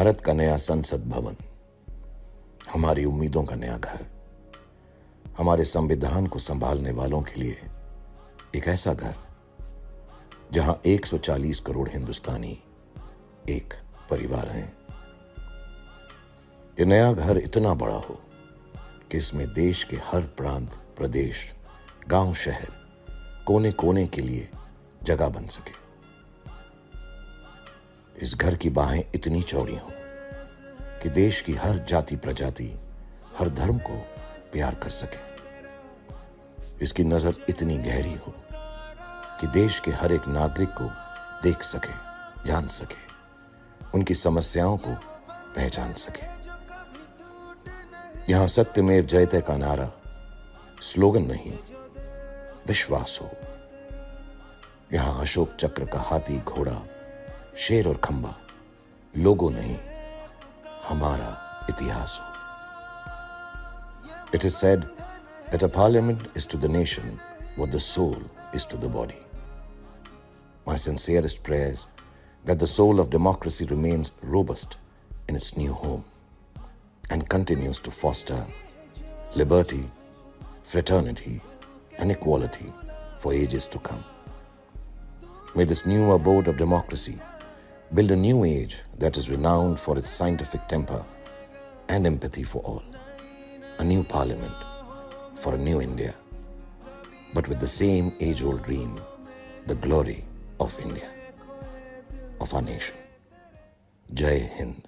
भारत का नया संसद भवन, हमारी उम्मीदों का नया घर, हमारे संविधान को संभालने वालों के लिए एक ऐसा घर जहां 140 करोड़ हिंदुस्तानी एक परिवार हैं। ये नया घर इतना बड़ा हो कि इसमें देश के हर प्रांत, प्रदेश, गांव, शहर, कोने कोने के लिए जगह बन सके। इस घर की बाहें इतनी चौड़ी हों कि देश की हर जाति, प्रजाति, हर धर्म को प्यार कर सके। इसकी नजर इतनी गहरी हो कि देश के हर एक नागरिक को देख सके, जान सके, उनकी समस्याओं को पहचान सके। यहां सत्यमेव जयते का नारा स्लोगन नहीं, विश्वास हो। यहां अशोक चक्र का हाथी, घोड़ा, शेर और खंबा लोगो नहीं, हमारा इतिहास हो। It is said that a parliament is to the nation what the soul is to the body. My sincerest prayers that the soul of democracy remains robust in its new home and continues to foster liberty, fraternity, and equality for ages to come. May this new abode of democracy build a new age that is renowned for its scientific temper and empathy for all. A new parliament for a new India, but with the same age-old dream, the glory of India, of our nation. Jai Hind.